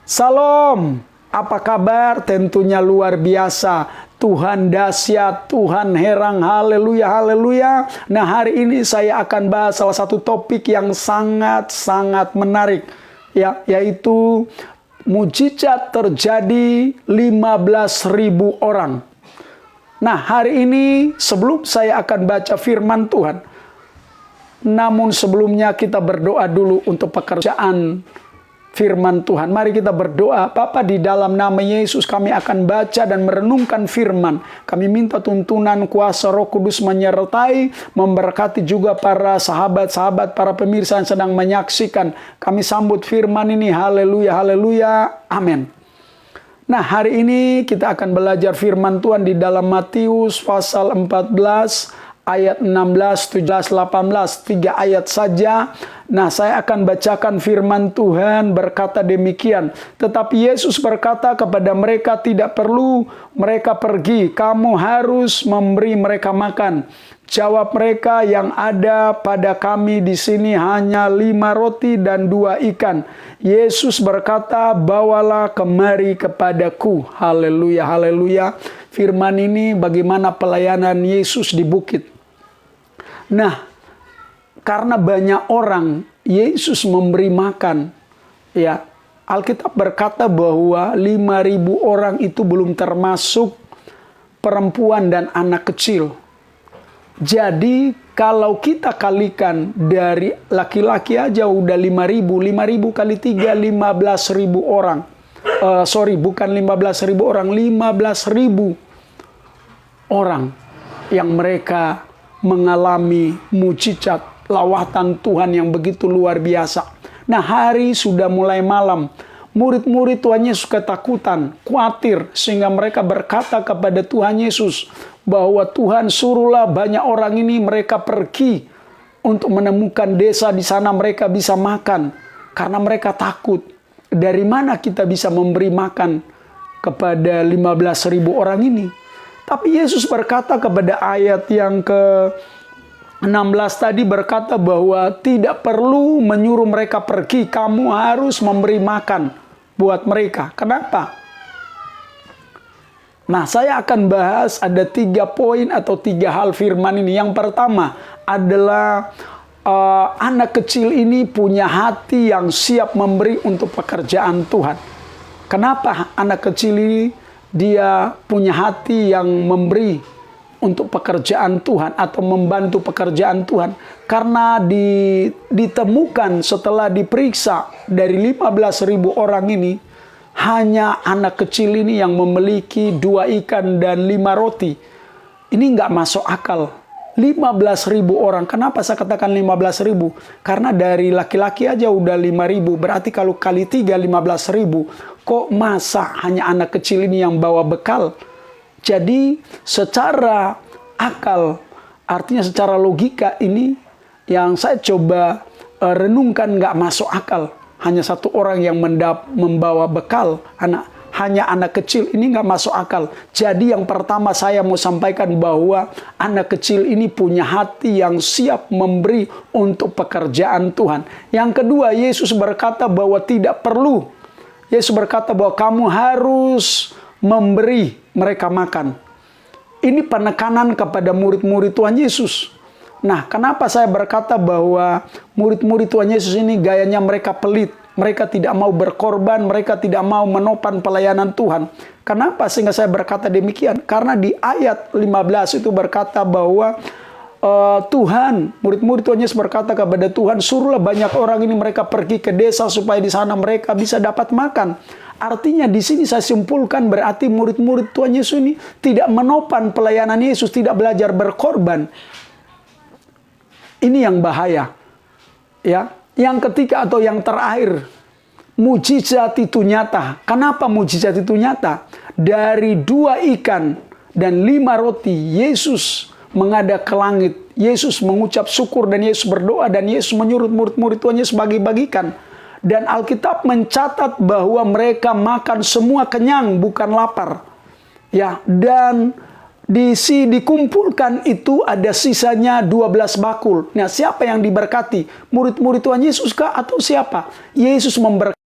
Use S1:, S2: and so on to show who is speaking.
S1: Salam, apa kabar? Tentunya luar biasa. Tuhan dahsyat, Tuhan heran, haleluya, haleluya. Nah, hari ini saya akan bahas salah satu topik yang sangat-sangat menarik, yaitu mujizat terjadi 15.000 orang. Nah, hari ini sebelum saya akan baca firman Tuhan, namun sebelumnya kita berdoa dulu untuk pekerjaan firman Tuhan. Mari kita berdoa. Bapa, di dalam nama Yesus kami akan baca dan merenungkan firman. Kami minta tuntunan kuasa Roh Kudus menyertai, memberkati juga para sahabat-sahabat, para pemirsa yang sedang menyaksikan. Kami sambut firman ini. Haleluya, haleluya. Amin. Nah, hari ini kita akan belajar firman Tuhan di dalam Matius pasal 14 ayat 16, 17, 18, 3 ayat saja. Nah, saya akan bacakan firman Tuhan berkata demikian. Tetapi Yesus berkata kepada mereka, tidak perlu mereka pergi, kamu harus memberi mereka makan. Jawab mereka, yang ada pada kami di sini hanya 5 roti dan 2 ikan. Yesus berkata, bawalah kemari kepadaku. Haleluya, haleluya. Firman ini bagaimana pelayanan Yesus di bukit. Nah, karena banyak orang Yesus memberi makan, ya, Alkitab berkata bahwa 5.000 orang itu belum termasuk perempuan dan anak kecil. Jadi kalau kita kalikan dari laki-laki aja udah 5.000, 5.000 kali 3, 15.000 orang. Bukan 15.000 orang, 15.000 orang yang mereka mengalami mujizat lawatan Tuhan yang begitu luar biasa. Nah, hari sudah mulai malam. Murid-murid Tuhan Yesus ketakutan, khawatir, sehingga mereka berkata kepada Tuhan Yesus bahwa Tuhan suruhlah banyak orang ini mereka pergi untuk menemukan desa di sana mereka bisa makan. Karena mereka takut, dari mana kita bisa memberi makan kepada 15.000 orang ini? Tapi Yesus berkata kepada ayat yang ke-16 tadi, berkata bahwa tidak perlu menyuruh mereka pergi, kamu harus memberi makan buat mereka. Kenapa? Nah, saya akan bahas ada 3 poin atau 3 hal firman ini. Yang pertama adalah anak kecil ini punya hati yang siap memberi untuk pekerjaan Tuhan. Kenapa anak kecil ini dia punya hati yang memberi untuk pekerjaan Tuhan atau membantu pekerjaan Tuhan? Karena ditemukan setelah diperiksa dari 15.000 orang ini, hanya anak kecil ini yang memiliki 2 ikan dan 5 roti. Ini nggak masuk akal. 15.000 orang. Kenapa saya katakan 15.000? Karena dari laki-laki aja udah 5.000. Berarti kalau kali 3, 15.000. Kok masa hanya anak kecil ini yang bawa bekal? Jadi secara akal, artinya secara logika ini yang saya coba renungkan nggak masuk akal. Hanya 1 orang yang membawa bekal, hanya anak kecil, ini nggak masuk akal. Jadi yang pertama saya mau sampaikan bahwa anak kecil ini punya hati yang siap memberi untuk pekerjaan Tuhan. Yang kedua, Yesus berkata bahwa tidak perlu. Yesus berkata bahwa kamu harus memberi mereka makan. Ini penekanan kepada murid-murid Tuhan Yesus. Nah, kenapa saya berkata bahwa murid-murid Tuhan Yesus ini gayanya mereka pelit. Mereka tidak mau berkorban, mereka tidak mau menopang pelayanan Tuhan. Kenapa sehingga saya berkata demikian? Karena di ayat 15 itu berkata bahwa Tuhan, murid-murid Tuhan Yesus berkata kepada Tuhan, suruhlah banyak orang ini mereka pergi ke desa supaya di sana mereka bisa dapat makan. Artinya di sini saya simpulkan berarti murid-murid Tuhan Yesus ini tidak menopang pelayanan Yesus, tidak belajar berkorban. Ini yang bahaya. Ya, yang ketiga atau yang terakhir, mujizat itu nyata. Kenapa mujizat itu nyata? Dari 2 ikan dan 5 roti, Yesus menghadap ke langit. Yesus mengucap syukur dan Yesus berdoa dan Yesus menyuruh murid-murid Tuhan Yesus bagi-bagikan. Dan Alkitab mencatat bahwa mereka makan semua kenyang, bukan lapar. Ya, dan dikumpulkan itu ada sisanya 12 bakul. Nah, siapa yang diberkati? Murid-murid Tuhan Yesus kah atau siapa? Yesus memberkati.